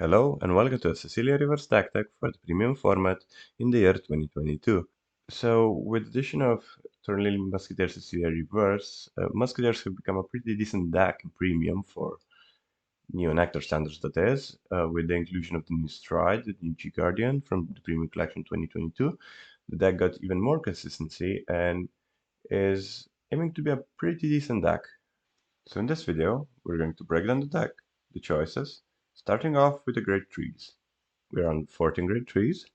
Hello and welcome to Cecilia Reverse Tactic for the premium format in the year 2022. So, with the addition of Tornilli Musketeer Cecilia Reverse, Musketeers have become a pretty decent deck in premium for new and actor standards, that is, with the inclusion of the new Stride, the new G Guardian from the premium collection 2022. The deck got even more consistency and is aiming to be a pretty decent deck. So in this video, we're going to break down the deck, the choices, starting off with the great trees. We're on 14 great trees,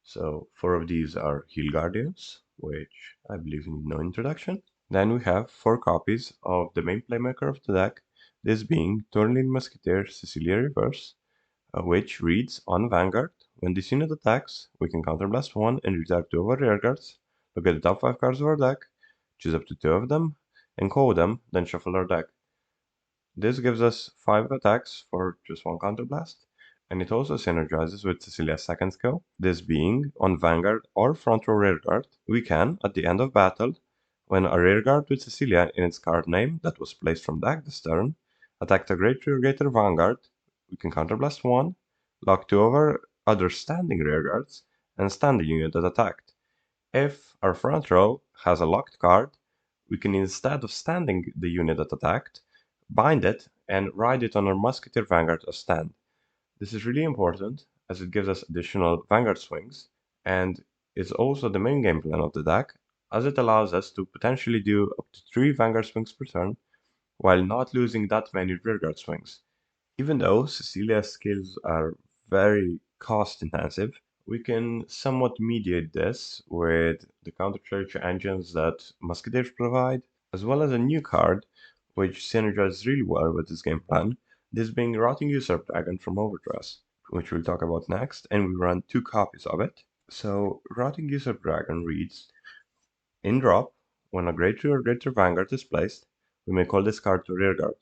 so 4 of these are Heal Guardians, which I believe need no introduction. Then we have 4 copies of the main playmaker of the deck, this being Tornilli Musketeer Cecilia Reverse, which reads on Vanguard, when this unit attacks, we can counterblast 1 and retire 2 of our rear guards, look at the top 5 cards of our deck, choose up to 2 of them, encode them, then shuffle our deck. This gives us 5 attacks for just 1 counterblast, and it also synergizes with Cecilia's second skill, this being on Vanguard or front row rearguard. We can, at the end of battle, when a rearguard with Cecilia in its card name that was placed from deck this turn, attacked a Great Reargator Vanguard, we can counterblast 1, lock 2 of our other standing rearguards, and stand the unit that attacked. If our front row has a locked card, we can, instead of standing the unit that attacked, bind it and ride it on our Musketeer Vanguard as stand. This is really important as it gives us additional Vanguard swings, and is also the main game plan of the deck, as it allows us to potentially do up to 3 Vanguard swings per turn, while not losing that many rearguard swings. Even though Cecilia's skills are very cost intensive, we can somewhat mediate this with the counter-charge engines that Musketeers provide, as well as a new card which synergizes really well with this game plan, this being Rotting Usurp Dragon from Overdress, which we'll talk about next, and we run 2 copies of it. So Rotting Usurp Dragon reads, in drop, when a Greater or Greater Vanguard is placed, we may call this card to rearguard.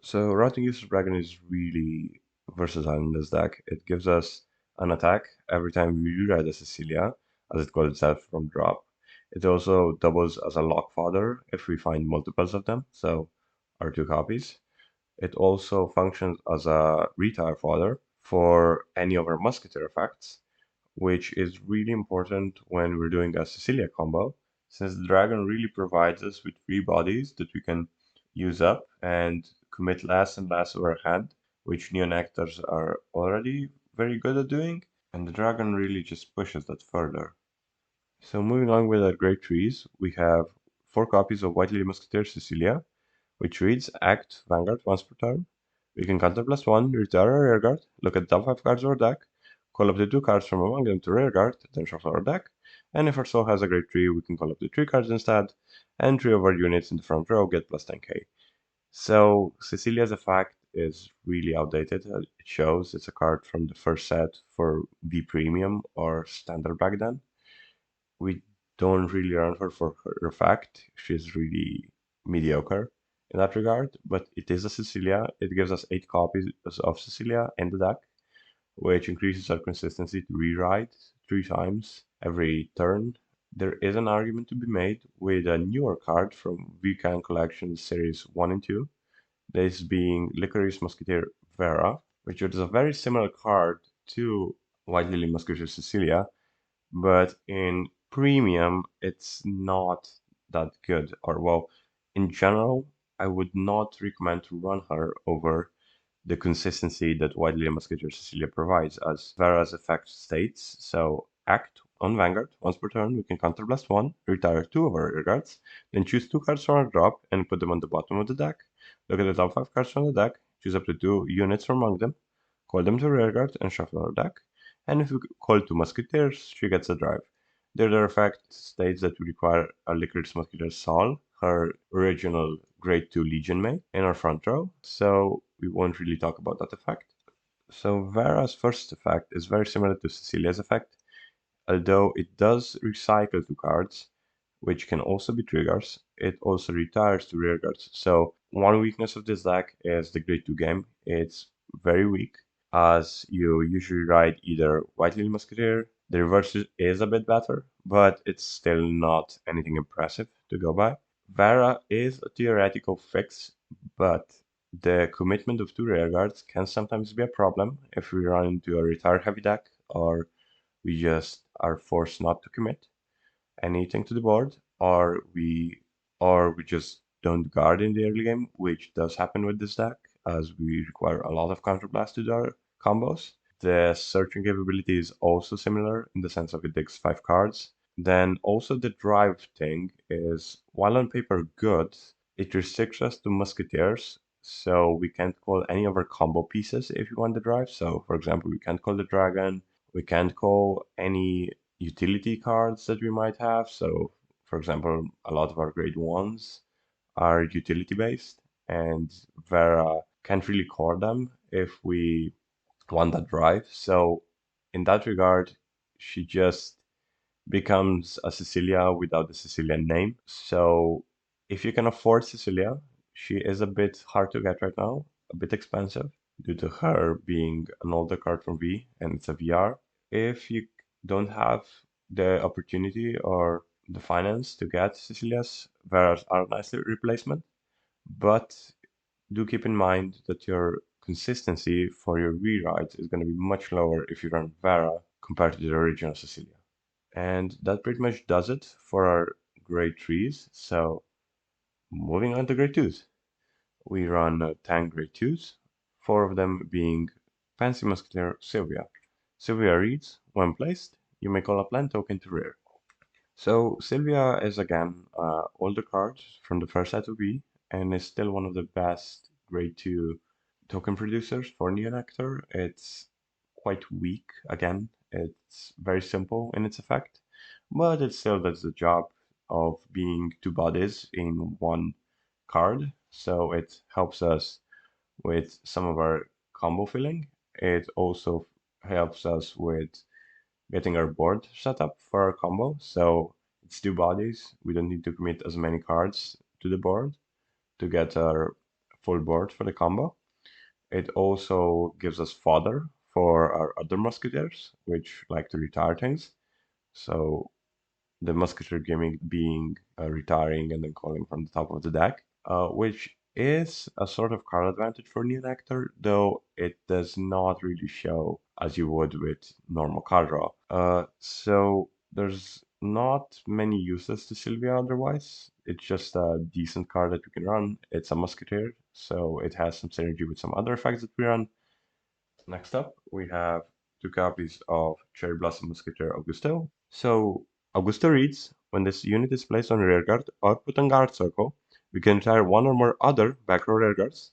So Rotting Usurp Dragon is really versatile in this deck. It gives us an attack every time we rewrite a Cecilia, as it calls itself from drop. It also doubles as a lock fodder if we find multiples of them, so our 2 copies. It also functions as a retire fodder for any of our Musketeer effects, which is really important when we're doing a Cecilia combo, since the dragon really provides us with 3 bodies that we can use up and commit less and less of our hand, which neonectars are already very good at doing, and the dragon really just pushes that further. So moving on with our great trees, we have 4 copies of White Lily Musketeer Cecilia, which reads Act Vanguard once per turn. We can counterblast 1, retire our rearguard, look at the top 5 cards of our deck, call up the 2 cards from among them to rearguard, then shuffle our deck, and if our soul has a great tree, we can call up the 3 cards instead, and 3 of our units in the front row get plus 10k. So Cecilia's effect is really outdated. It shows it's a card from the first set for V Premium or Standard back then. We don't really run her for her effect. She's really mediocre in that regard, but it is a Cecilia. It gives us 8 copies of Cecilia in the deck, which increases our consistency to rewrite 3 times every turn. There is an argument to be made with a newer card from VCAN Collection Series 1 and 2, this being Licorice Musketeer Vera, which is a very similar card to White Lily Musketeer Cecilia, but in premium, it's not that good. Or, well, in general, I would not recommend to run her over the consistency that White Lily Musketeer Cecilia provides, as Vera's effect states. So, act on Vanguard. Once per turn, we can counterblast 1, retire 2 of our rear guards, then choose 2 cards from our drop and put them on the bottom of the deck. Look at the top 5 cards from the deck, choose up to 2 units from among them, call them to rearguard, and shuffle our deck. And if we call 2 Musketeers, she gets a drive. The other effect states that we require a Licorice Musketeer Sol, her original Grade 2 Legion mate, in our front row, so we won't really talk about that effect. So Vera's first effect is very similar to Cecilia's effect, although it does recycle 2 cards, which can also be triggers. It also retires to rearguards. So one weakness of this deck is the Grade 2 game. It's very weak, as you usually ride either White Lily Musketeer. The reverse is a bit better, but it's still not anything impressive to go by. Vera is a theoretical fix, but The commitment of two rearguards can sometimes be a problem if we run into a retire heavy deck or we just are forced not to commit anything to the board, or we just don't guard in the early game, which does happen with this deck, as we require a lot of counterblast to do our combos. The searching capability is also similar in the sense of it takes 5 cards. Then also the drive thing is, while on paper good, it restricts us to musketeers, so we can't call any of our combo pieces if we want the drive. So for example, we can't call the dragon, we can't call any utility cards that we might have. So for example, a lot of our grade ones are utility based, and Vera can't really core them if we want that drive. So in that regard, she just becomes a Cecilia without the Sicilian name. So if you can afford Cecilia, she is a bit hard to get right now, a bit expensive due to her being an older card from V and it's a VR. If you don't have the opportunity or the finance to get Cecilia's, Vera's are a nice replacement, but do keep in mind that your consistency for your rewrites is going to be much lower if you run Vera compared to the original Cecilia. And that pretty much does it for our grade 3s. So moving on to grade 2s. We run 10 grade 2s, 4 of them being Fancy Musketeer Sylvia. Sylvia reads, when placed, you may call a plant token to rear. So Sylvia is again older card from the first set of B and is still one of the best grade 2 token producers for Neonectar. It's quite weak again. It's very simple in its effect, but it still does the job of being two bodies in one card. So it helps us with some of our combo filling. It also helps us with getting our board set up for our combo. So it's two bodies. We don't need to commit as many cards to the board to get our full board for the combo. It also gives us fodder for our other musketeers, which like to retire things. So the musketeer gimmick being retiring and then calling from the top of the deck, which is a sort of card advantage for Neonectar, though it does not really show as you would with normal card draw. So there's not many uses to Sylvia otherwise. It's just a decent card that we can run. It's a musketeer, so it has some synergy with some other effects that we run. Next up, we have 2 copies of Cherry Blossom Musketeer Augusto. So Augusto reads, when this unit is placed on rearguard or put on guard circle, we can retire one or more other back row rearguards,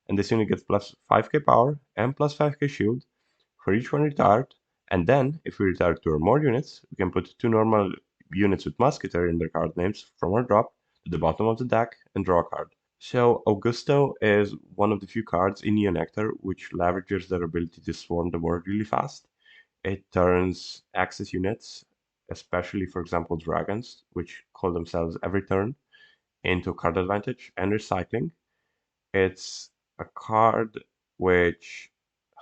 and this unit gets plus 5k power and plus 5k shield for each one retired. And then, if we retire 2 or more units, we can put 2 normal units with Musketeer in their card names from our drop to the bottom of the deck and draw a card. So Augusto is one of the few cards in Neonectar which leverages their ability to swarm the board really fast. It turns access units, especially for example dragons, which call themselves every turn, into card advantage and recycling. It's a card which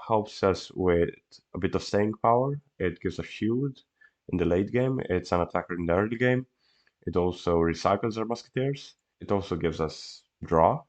helps us with a bit of staying power. It gives us shield in the late game. It's an attacker in the early game. It also recycles our musketeers. It also gives us draw.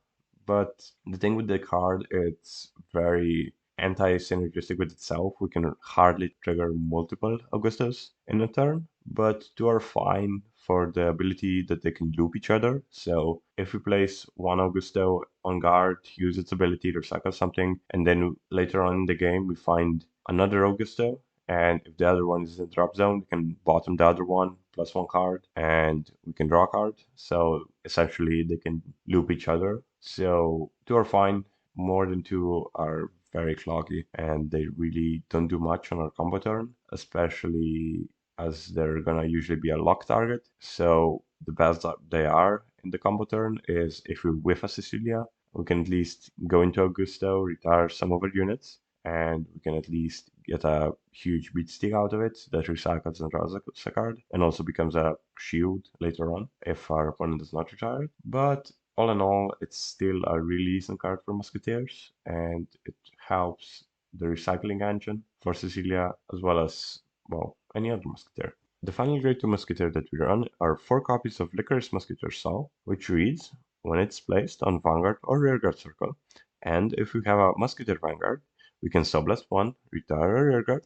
But the thing with the card, it's very anti-synergistic with itself. We can hardly trigger multiple Augustus in a turn, but two are fine for the ability that they can loop each other. So if we place one Augusto on guard, use its ability to recycle something, and then later on in the game we find another Augusto, and if the other one is in the drop zone, we can bottom the other one, plus 1 card, and we can draw a card. So essentially they can loop each other. So two are fine. More than two are very cloggy, and they really don't do much on our combo turn, especially as they're gonna usually be a lock target. So the best that they are in the combo turn is if we whiff a Cecilia, we can at least go into Augusto, retire some of our units, and we can at least get a huge beat stick out of it that recycles and draws a card, and also becomes a shield later on if our opponent does not retire it. But all in all, it's still a really decent card for Musketeers, and it helps the recycling engine for Cecilia as well as, well, any other Musketeer. The final grade 2 Musketeer that we run are 4 copies of Licorice Musketeer Saw, which reads, when it's placed on Vanguard or Rearguard Circle, And if we have a Musketeer Vanguard, we can sublast one, retire a rearguard,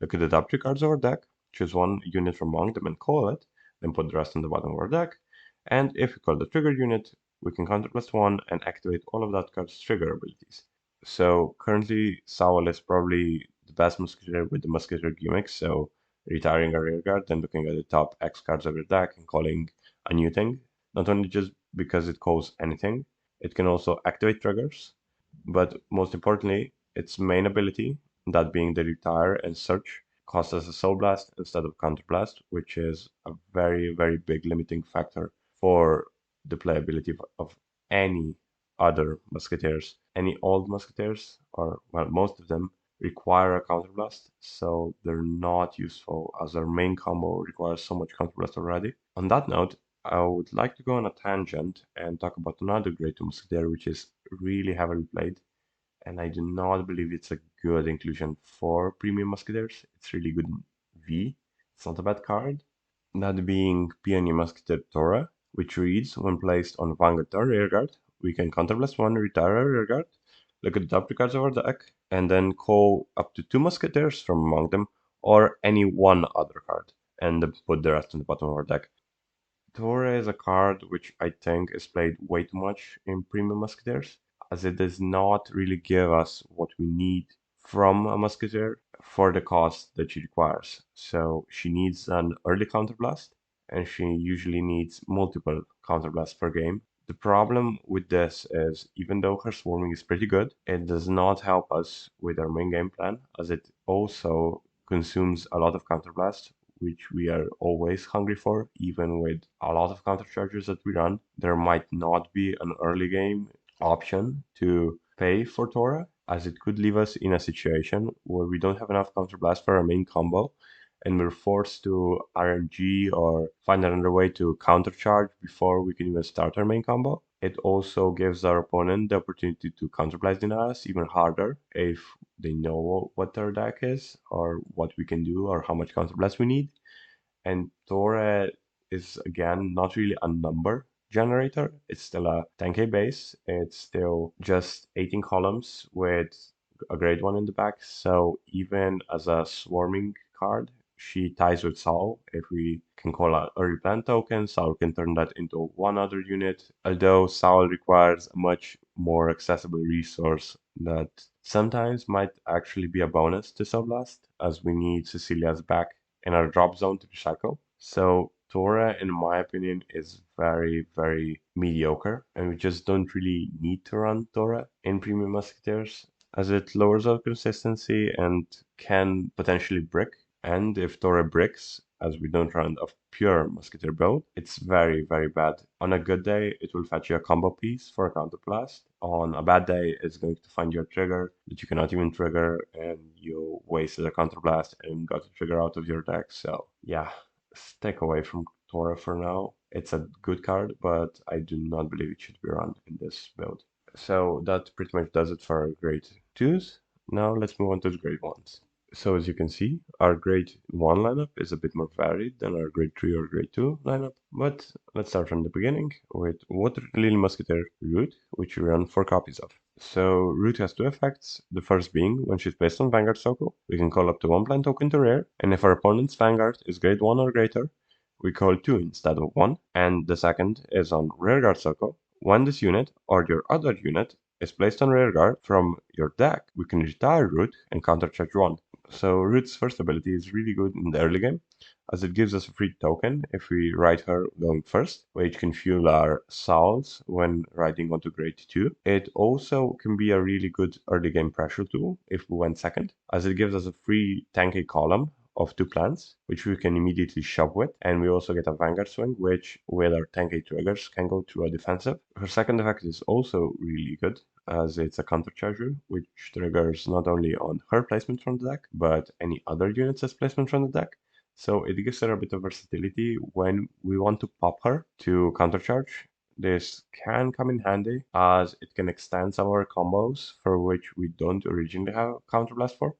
look at the top 3 cards of our deck, choose one unit from among them and call it, then put the rest on the bottom of our deck. And if we call the trigger unit, we can counterblast one and activate all of that card's trigger abilities. So currently, Saul is probably the best Musketeer with the Musketeer gimmick, so retiring a rearguard, then looking at the top X cards of your deck and calling a new thing. Not only just because it calls anything, it can also activate triggers, but most importantly, its main ability, that being the retire and search, costs us a soul blast instead of counterblast, which is a very, very big limiting factor for the playability of any other musketeers. Any old musketeers, or well, most of them, require a counterblast, so they're not useful as our main combo requires so much counterblast already. On that note, I would like to go on a tangent and talk about another great musketeer, which is really heavily played, and I do not believe it's a good inclusion for premium musketeers. It's really good in V. It's not a bad card. That being Pioneer Musketeer Tora, which reads, when placed on Vanguard or Rearguard, we can counterblast one, retire a Rearguard, look at the top 3 cards of our deck, and then call up to 2 Musketeers from among them, or any one other card, and then put the rest on the bottom of our deck. Tora is a card which I think is played way too much in Premium Musketeers, as it does not really give us what we need from a Musketeer for the cost that she requires. So she needs an early counterblast, and she usually needs multiple counterblasts per game. The problem with this is, even though her swarming is pretty good, it does not help us with our main game plan, as it also consumes a lot of counterblast, which we are always hungry for. Even with a lot of countercharges that we run, there might not be an early game option to pay for Tora, as it could leave us in a situation where we don't have enough counterblast for our main combo, and we're forced to RNG or find another way to countercharge before we can even start our main combo. It also gives our opponent the opportunity to counterblast deny us even harder if they know what their deck is, or what we can do, or how much counterblast we need. And Tora is again not really a number generator. It's still a 10k base. It's still just 18 columns with a grade 1 in the back. So even as a swarming card, she ties with Saul. If we can call out a replant token, Saul can turn that into one other unit. Although Saul requires a much more accessible resource that sometimes might actually be a bonus to Sublast, as we need Cecilia's back in our drop zone to recycle. So Tora, in my opinion, is very, very mediocre, and we just don't really need to run Tora in Premium Musketeers, as it lowers our consistency and can potentially brick. And if Tora bricks, as we don't run a pure Musketeer build, it's very, very bad. On a good day, it will fetch you a combo piece for a counterblast. On a bad day, it's going to find you a trigger that you cannot even trigger, and you wasted a counterblast and got a trigger out of your deck. So yeah, stick away from Tora for now. It's a good card, but I do not believe it should be run in this build. So that pretty much does it for our grade 2s. Now let's move on to the grade 1s. So as you can see, our grade 1 lineup is a bit more varied than our grade 3 or grade 2 lineup. But let's start from the beginning with Water Lily Musketeer Root, which we run 4 copies of. So Root has 2 effects, the first being, when she's placed on Vanguard Circle, we can call up to 1 plant token to rare, and if our opponent's Vanguard is grade 1 or greater, we call 2 instead of 1, and the second is on Rearguard Circle. When this unit, or your other unit, is placed on Rearguard from your deck, we can retire Root and countercharge 1. So Root's first ability is really good in the early game, as it gives us a free token if we ride her going first, which can fuel our Souls when riding onto grade 2. It also can be a really good early game pressure tool if we went second, as it gives us a free 10k column of 2 plants, which we can immediately shove with, and we also get a Vanguard swing, which with our 10k triggers can go through a defensive. Her second effect is also really good, as it's a countercharger, which triggers not only on her placement from the deck, but any other units' placement from the deck. So it gives her a bit of versatility when we want to pop her to countercharge. This can come in handy, as it can extend some of our combos for which we don't originally have counterblast for.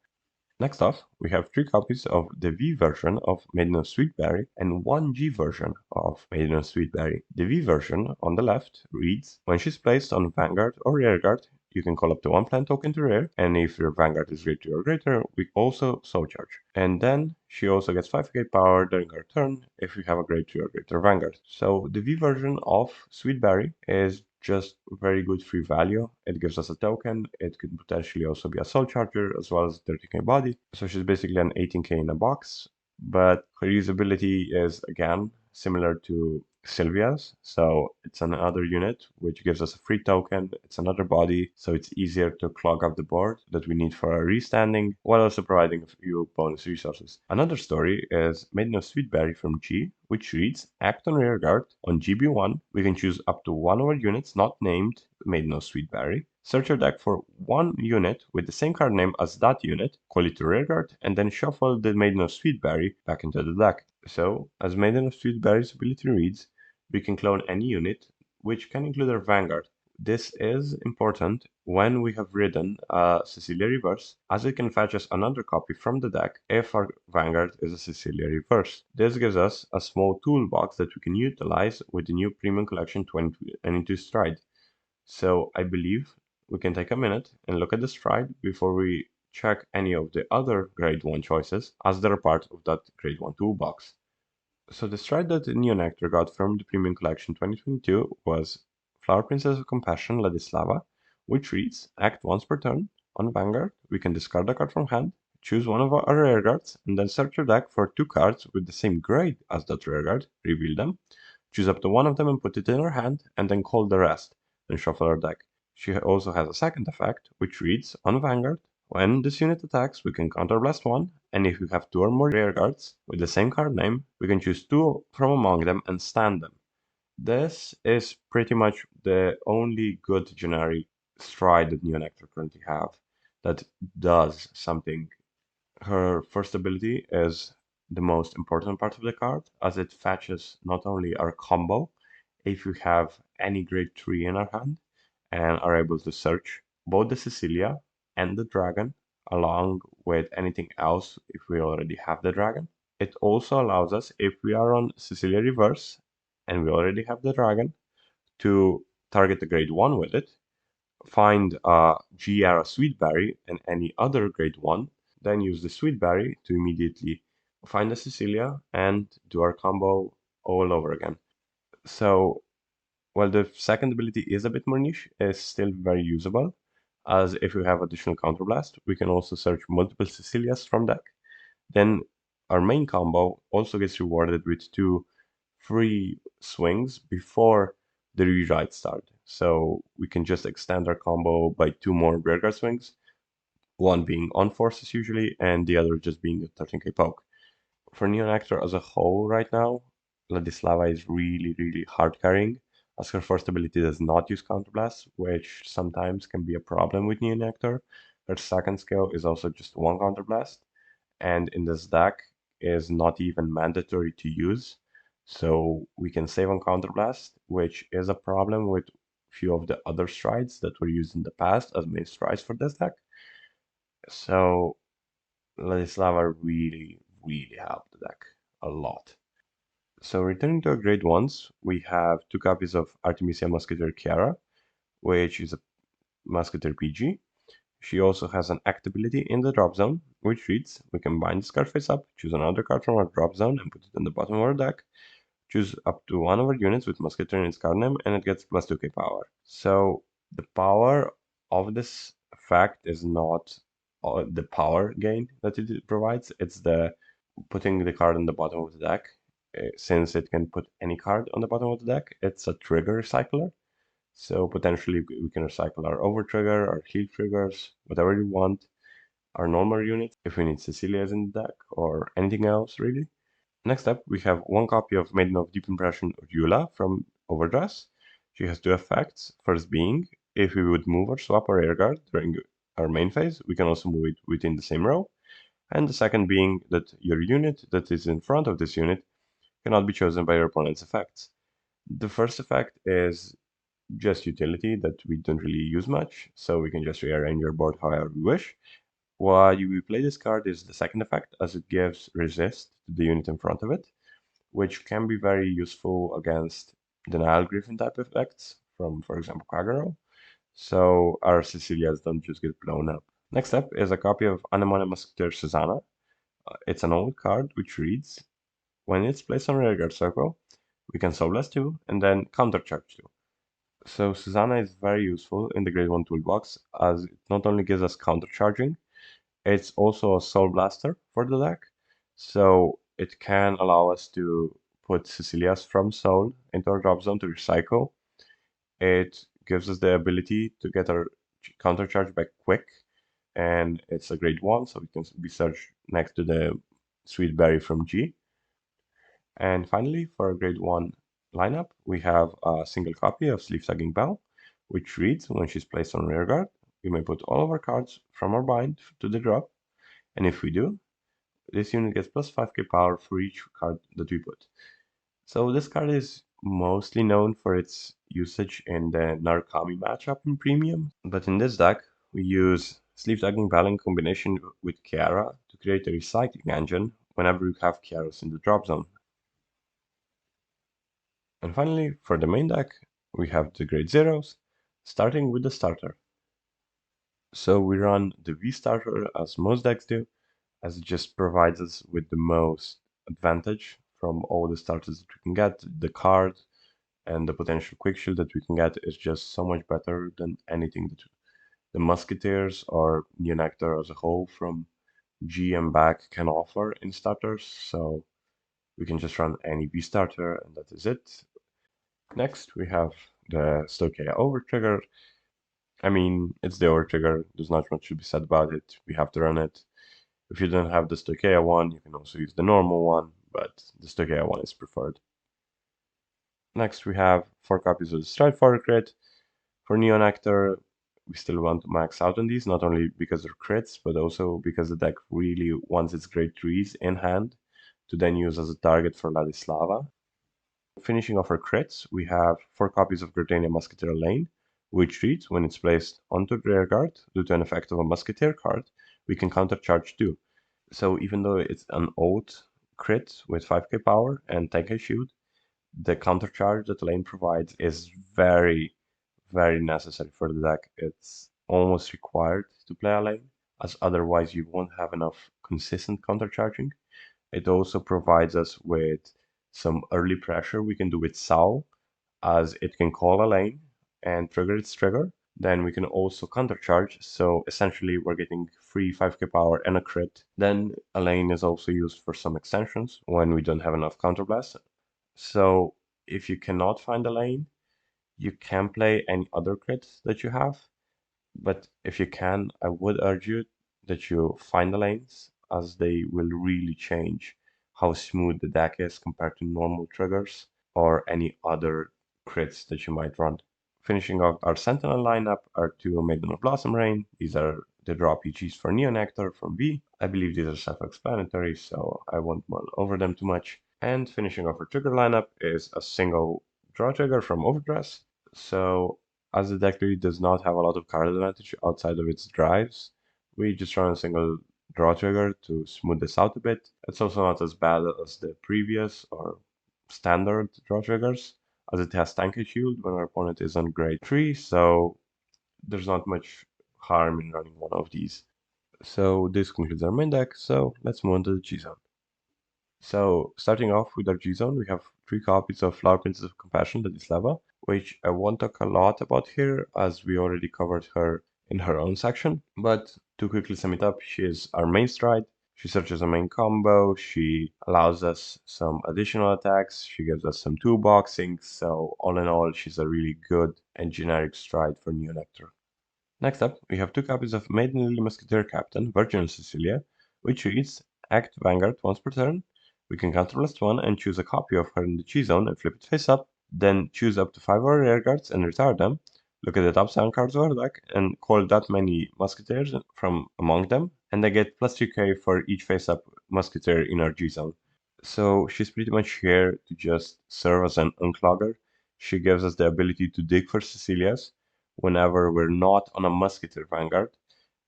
Next off, we have 3 copies of the V version of Maiden of Sweetberry and 1 G version of Maiden of Sweetberry. The V version on the left reads, when she's placed on Vanguard or Rearguard, you can call up to one plant token to rare, and if your Vanguard is grade 2 or greater, we also soul charge. And then she also gets 5k power during her turn if we have a grade 2 or greater Vanguard. So the V version of Sweet Berry is just very good free value. It gives us a token. It could potentially also be a soul charger as well as 30k body. So she's basically an 18k in a box, but her usability is again similar to Sylvia's. So it's another unit which gives us a free token. It's another body, so it's easier to clog up the board that we need for our restanding, while also providing a few bonus resources. Another story is Maiden of Sweetberry from G, which reads, act on rearguard. On GB1, we can choose up to one of our units not named Maiden of Sweetberry. Search your deck for one unit with the same card name as that unit, call it to rearguard, and then shuffle the Maiden of Sweetberry back into the deck. So, as Maiden of Sweetberry's ability reads, we can clone any unit, which can include our Vanguard. This is important when we have ridden Cecilia Reverse, as it can fetch us another copy from the deck if our Vanguard is a Cecilia Reverse. This gives us a small toolbox that we can utilize with the new Premium Collection 2022 Stride. So I believe we can take a minute and look at the Stride before we check any of the other grade 1 choices, as they're part of that grade 1 toolbox. So the stride that Neonectar got from the Premium Collection 2022 was Flower Princess of Compassion, Ladislava, which reads, act once per turn. On Vanguard, we can discard a card from hand, choose one of our rare cards, and then search your deck for two cards with the same grade as that rare card, reveal them, choose up to one of them and put it in our hand, and then call the rest, then shuffle our deck. She also has a second effect, which reads, on Vanguard, when this unit attacks, we can counterblast one, and if we have two or more rare cards with the same card name, we can choose two from among them and stand them. This is pretty much the only good generic stride that Neonectar currently have that does something. Her first ability is the most important part of the card, as it fetches not only our combo, if we have any grade 3 in our hand, and are able to search both the Cecilia and the dragon, along with anything else if we already have the dragon. It also allows us, if we are on Cecilia Reverse and we already have the dragon, to target the grade 1 with it, find a GR Sweetberry and any other grade 1, then use the Sweetberry to immediately find the Cecilia and do our combo all over again. So while the second ability is a bit more niche, it's still very usable, as if we have additional counterblast, we can also search multiple Cecilias from deck. Then our main combo also gets rewarded with two free swings before the rewrite start. So we can just extend our combo by two more rearguard swings, one being on forces usually, and the other just being a 13k poke. For Neonectar as a whole right now, Ladislava is really hard carrying, as her first ability does not use Counterblast, which sometimes can be a problem with Neonectar. Her second skill is also just one Counterblast, and in this deck is not even mandatory to use, so we can save on Counterblast, which is a problem with few of the other strides that were used in the past as main strides for this deck. So Ladislava really helped the deck a lot. So returning to our grade 1s, we have two copies of Artemisia Musketeer Chiara, which is a Musketeer PG. She also has an act ability in the drop zone, which reads, we can bind this card face up, choose another card from our drop zone and put it in the bottom of our deck, choose up to one of our units with Musketeer in its card name, and it gets plus 2k power. So the power of this effect is not the power gain that it provides, it's the putting the card on the bottom of the deck. Since it can put any card on the bottom of the deck, it's a trigger recycler. So potentially we can recycle our over trigger, our heal triggers, whatever you want, our normal units, if we need Cecilia's in the deck, or anything else really. Next up, we have one copy of Maiden of Deep Impression Yula from Overdress. She has two effects. First being, if we would move or swap our rear guard during our main phase, we can also move it within the same row. And the second being that your unit that is in front of this unit cannot be chosen by your opponent's effects. The first effect is just utility that we don't really use much, so we can just rearrange your board however we wish. Why we play this card is the second effect, as it gives resist to the unit in front of it, which can be very useful against denial griffin type effects from, for example, Kagero. so our Cecilias don't just get blown up. Next up is a copy of Anemone Musketeer Susanna. It's an old card which reads, when it's placed on rearguard circle, we can soul blast 2 and then countercharge 2. So Susanna is very useful in the grade 1 toolbox as it not only gives us countercharging, it's also a soul blaster for the deck. So it can allow us to put Cecilia's from soul into our drop zone to recycle. It gives us the ability to get our countercharge back quick, and it's a grade 1, so it can be searched next to the Sweet Berry from G. And finally, for a grade 1 lineup, we have a single copy of Sleeve Sagging Bell, which reads, when she's placed on rearguard, we may put all of our cards from our bind to the drop, and if we do, this unit gets plus 5k power for each card that we put. So this card is mostly known for its usage in the Narukami matchup in Premium, but in this deck, we use Sleeve Sagging Bell in combination with Kiara to create a recycling engine whenever we have Kiaras in the drop zone. And finally, for the main deck, we have the grade zeros, starting with the starter. So we run the V starter as most decks do, as it just provides us with the most advantage from all the starters that we can get. The card and the potential quick shield that we can get is just so much better than anything that the Musketeers or Neonectar as a whole from G and back can offer in starters. So we can just run any V starter and that is it. Next, we have the Stoicheia Overtrigger. I mean, it's the Overtrigger. There's not much to be said about it. We have to run it. If you don't have the Stoicheia one, you can also use the normal one, but the Stoicheia one is preferred. Next, we have 4 copies of the Stride for crit. For Neonectar, we still want to max out on these, not only because they're crits, but also because the deck really wants its grade 3s in hand to then use as a target for Ladislava. Finishing off our crits, we have 4 copies of Gardenia Musketeer Lane, which reads, when it's placed onto the rearguard due to an effect of a Musketeer card, we can countercharge 2. So even though it's an old crit with 5k power and 10k shield, the countercharge that Lane provides is very, very necessary for the deck. It's almost required to play a Lane, as otherwise you won't have enough consistent countercharging. It also provides us with some early pressure we can do with Saul, as it can call a lane and trigger its trigger. Then we can also countercharge, so essentially we're getting free 5k power and a crit. Then a lane is also used for some extensions when we don't have enough counterblast. So if you cannot find a lane, you can play any other crits that you have. But if you can, I would urge you that you find the lanes, as they will really change how smooth the deck is compared to normal triggers or any other crits that you might run. Finishing off our Sentinel lineup are 2 Maiden of Blossom Rain. These are the draw PGs for Neonectar from V. I believe these are self-explanatory, so I won't mull over them too much. And finishing off our trigger lineup is a single draw trigger from Overdress. So as the deck really does not have a lot of card advantage outside of its drives, we just run a single draw trigger to smooth this out a bit. It's also not as bad as the previous or standard draw triggers, as it has tank shield when our opponent is on grade 3, so there's not much harm in running one of these. So this concludes our main deck, so let's move on to the G-Zone. So starting off with our G-Zone, we have 3 copies of Flower Princess of Compassion, Ladislava, which I won't talk a lot about here, as we already covered her in her own section. But to quickly sum it up, she is our main stride. She searches a main combo, she allows us some additional attacks, she gives us some toolboxing, so all in all, she's a really good and generic stride for Neonectar. Next up, we have 2 copies of Maiden Lily Musketeer Captain, Virgin Cecilia, which reads, act Vanguard once per turn. We can counterblast 1 and choose a copy of her in the G-Zone and flip it face up, then choose up to 5 of our rear guards and retire them. Look at the top 7 cards of our deck and call that many Musketeers from among them, and they get plus 3k for each face up Musketeer in our G-Zone. So she's pretty much here to just serve as an unclogger. She gives us the ability to dig for Cecilia's whenever we're not on a Musketeer Vanguard,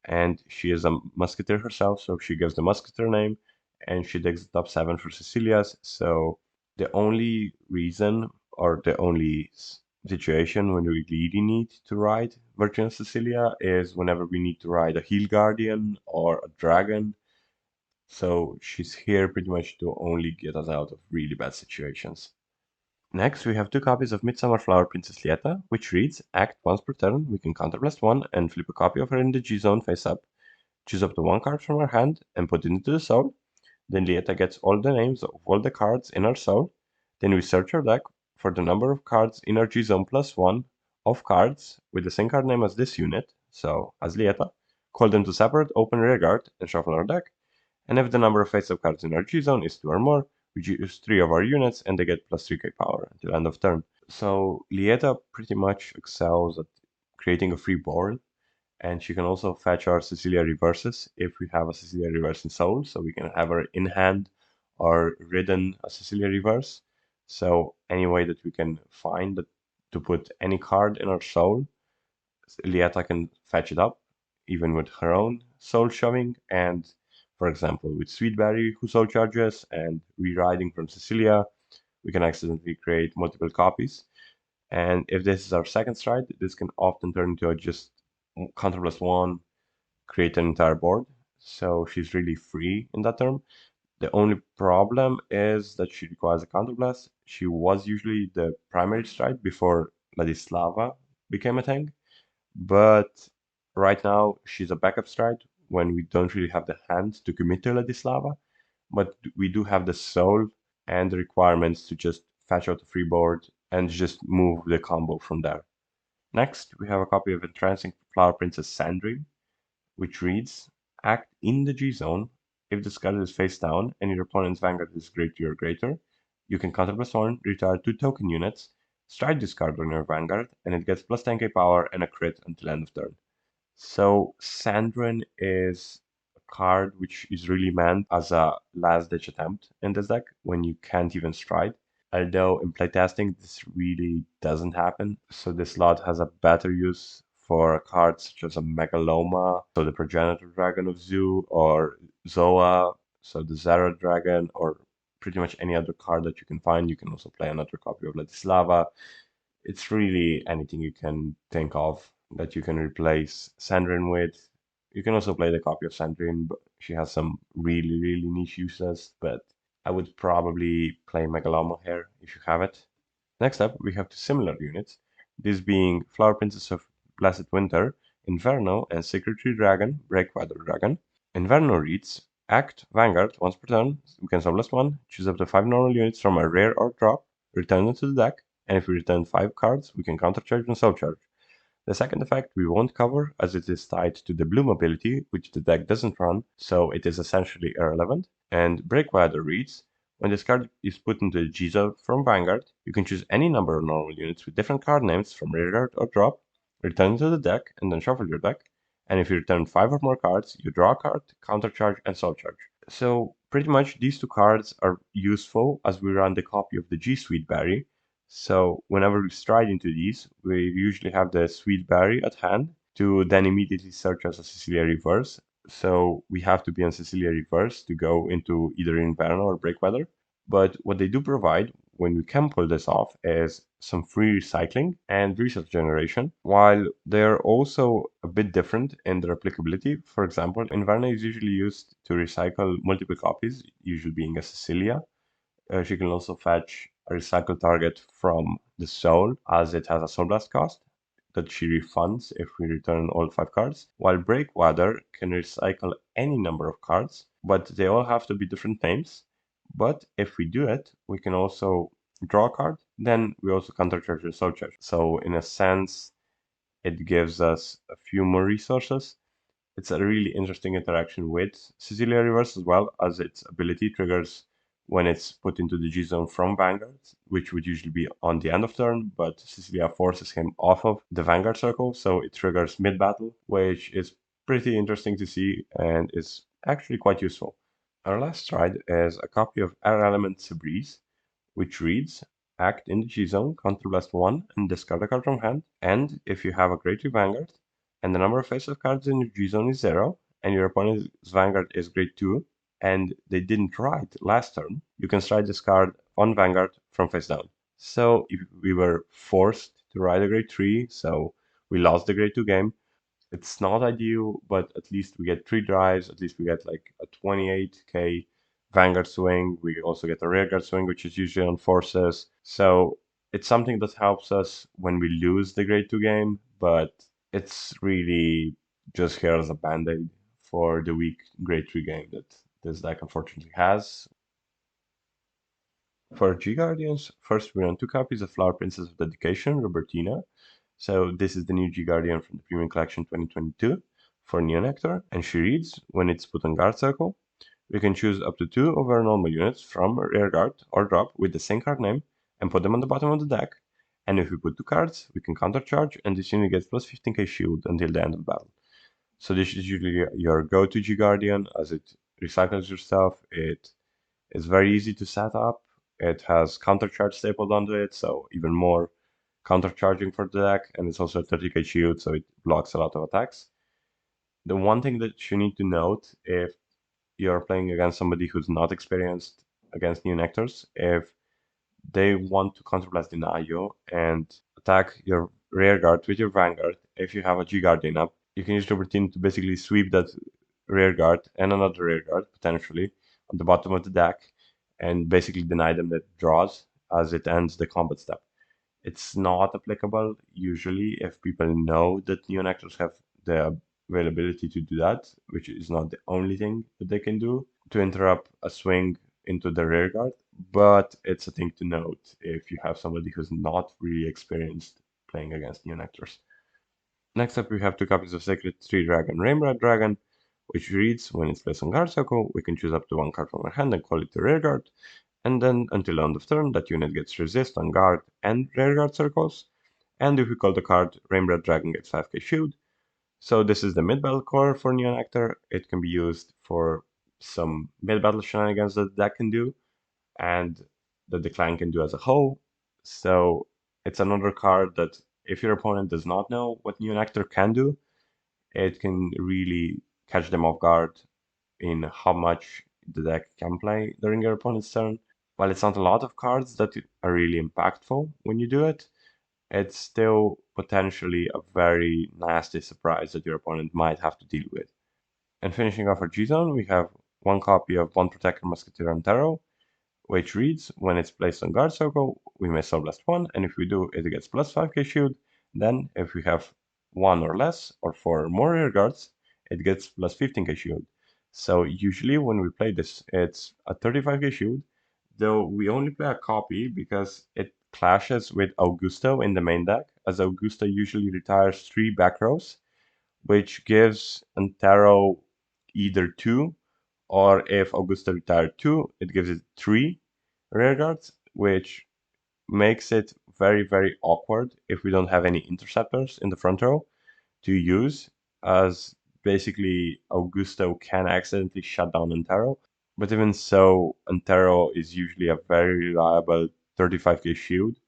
and she is a Musketeer herself, so she gives the Musketeer name, and she digs the top 7 for Cecilia's. So the only reason or the only situation when we really need to ride version of Cecilia is whenever we need to ride a Heel Guardian or a Dragon. So she's here pretty much to only get us out of really bad situations. Next, we have two copies of Midsummer Flower Princess Lieta, which reads, act once per turn, we can counterblast one and flip a copy of her in the G-zone face up, choose up to one card from her hand and put it into the soul. Then Lieta gets all the names of all the cards in her soul. Then we search our deck for the number of cards in our G-zone plus one of cards with the same card name as this unit, so as Lieta, call them to separate open rearguard and shuffle our deck. And if the number of face-up cards in our G-zone is 2 or more, we use 3 of our units and they get plus 3k power until end of turn. So Lieta pretty much excels at creating a free board, and she can also fetch our Cecilia Reverses if we have a Cecilia Reverse in Soul, so we can have her in hand or ridden a Cecilia Reverse. So any way that we can find to put any card in our Soul, Lieta can fetch it up, even with her own soul shoving, and for example, with Sweetberry, who soul charges, and reriding from Cecilia, we can accidentally create multiple copies. And if this is our second stride, this can often turn into a just counter plus one, create an entire board. So she's really free in that term. The only problem is that she requires a counterblast. She was usually the primary stride before Ladislava became a thing. But right now, she's a backup stride when we don't really have the hand to commit to Ladislava. But we do have the soul and the requirements to just fetch out the free board and just move the combo from there. Next, we have a copy of Entrancing Flower Princess Sandrine, which reads, act in the G zone. If this card is face down and your opponent's Vanguard is greater or greater, you can counterblast one, retire 2 token units, strike this card on your Vanguard, and it gets plus 10k power and a crit until end of turn. So Sandrine is a card which is really meant as a last ditch attempt in this deck when you can't even stride. Although in playtesting this really doesn't happen, so this slot has a better use for cards such as a Megaloma, so the Progenitor Dragon of Zoo, or Zoa, so the Zera Dragon, or pretty much any other card that you can find. You can also play another copy of Ladislava. It's really anything you can think of that you can replace Sandrine with. You can also play the copy of Sandrine, but she has some really niche uses, but I would probably play Megaloma here if you have it. Next up, we have two similar units, this being Flower Princess of Blessed Winter, Inverno, and Sacred Tree Dragon, Breakwater Dragon. Inverno reads, act Vanguard once per turn, we can sublist one, choose up to 5 normal units from a rare or drop, return them to the deck, and if we return 5 cards, we can countercharge and soul charge. The second effect we won't cover as it is tied to the Bloom ability, which the deck doesn't run, so it is essentially irrelevant. And Breakwater reads, when this card is put into the G-zone from Vanguard, you can choose any number of normal units with different card names from rearguard or drop, return to the deck, and then shuffle your deck. And if you return 5 or more cards, you draw a card, countercharge, and soul charge. So pretty much these two cards are useful as we run the copy of the G Sweet Berry. So whenever we stride into these, we usually have the Sweet Berry at hand to then immediately search as a Cecilia Reverse. So we have to be on Cecilia Reverse to go into either Inferno or Breakweather. But what they do provide when we can pull this off is some free recycling and resource generation, while they're also a bit different in their applicability. For example, Inverna is usually used to recycle multiple copies, usually being a Cecilia. She can also fetch a recycle target from the soul, as it has a soul blast cost that she refunds if we return all 5 cards, while Breakwater can recycle any number of cards, but they all have to be different names. But if we do it, we can also draw a card, then we also countercharge the soul charge. So in a sense, it gives us a few more resources. It's a really interesting interaction with Cecilia Reverse as well, as its ability triggers when it's put into the G zone from Vanguard, which would usually be on the end of turn, but Cecilia forces him off of the Vanguard circle, so it triggers mid battle, which is pretty interesting to see and is actually quite useful. Our last stride is a copy of Air Element Sabreeze, which reads, act in the G-zone, counterblast 1, and discard a card from hand, and if you have a Great Tree Vanguard, and the number of face-up cards in your G-zone is 0, and your opponent's Vanguard is Grade 2, and they didn't ride last turn, you can stride this card on Vanguard from face down. So if we were forced to ride a Grade 3, so we lost the grade 2 game. It's not ideal, but at least we get 3 drives, at least we get like a 28k Vanguard swing. We also get a rearguard swing, which is usually on forces. So it's something that helps us when we lose the grade 2 game, but it's really just here as a band-aid for the weak grade 3 game that this deck unfortunately has. For G Guardians, first we run 2 copies of Flower Princess of Dedication, Robertina. So this is the new G Guardian from the Premium Collection 2022 for Neonectar, and she reads, when it's put on guard circle, we can choose up to 2 of our normal units from rear guard or drop with the same card name and put them on the bottom of the deck. And if we put 2 cards, we can countercharge, and this unit gets plus 15k shield until the end of battle. So this is usually your go-to G Guardian, as it recycles your stuff. It is very easy to set up. It has countercharge stapled onto it, so even more countercharging for the deck, and it's also a 30k shield, so it blocks a lot of attacks. The one thing that you need to note if you're playing against somebody who's not experienced against Neonectars, if they want to counterblast Denial and attack your rear guard with your Vanguard, if you have a G Guardian up, you can use the routine to basically sweep that rear guard and another rear guard, potentially, on the bottom of the deck, and basically deny them the draws as it ends the combat step. It's not applicable usually if people know that Neonectars have the availability to do that, which is not the only thing that they can do to interrupt a swing into the rear guard, but it's a thing to note if you have somebody who's not really experienced playing against Neonectars. Next up, we have 2 copies of Sacred Tree Dragon Rainbow Dragon, which reads, when it's placed on guard circle, we can choose up to 1 card from our hand and call it the rear guard, and then until the end of turn, that unit gets resist on guard and rear guard circles, and if we call the card Rainbow Dragon gets 5k shield. So this is the mid-battle core for Neonectar. It can be used for some mid-battle shenanigans that the deck can do, and that the clan can do as a whole. So it's another card that if your opponent does not know what Neonectar can do, it can really catch them off guard in how much the deck can play during your opponent's turn. While it's not a lot of cards that are really impactful when you do it, it's still potentially a very nasty surprise that your opponent might have to deal with. And finishing off our G-Zone, we have 1 copy of Bond Protector Musketeer and Tarot, which reads, when it's placed on guard circle, we may Soul Blast 1, and if we do, it gets plus 5k shield. Then, if we have 1 or less, or 4 or more rear guards, it gets plus 15k shield. So usually when we play this, it's a 35k shield, though we only play a copy because it clashes with Augusto in the main deck, as Augusto usually retires 3 back rows, which gives Antero either 2, or if Augusto retired 2, it gives it 3 rear guards, which makes it very, very awkward if we don't have any interceptors in the front row to use, as basically Augusto can accidentally shut down Antero. But even so, Antero is usually a very reliable 35k shield,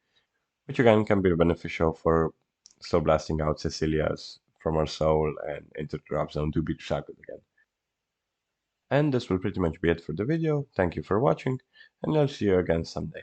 which again can be beneficial for soul blasting out Cecilia's from our soul and into the drop zone to be recycled again. And this will pretty much be it for the video. Thank you for watching, and I'll see you again someday.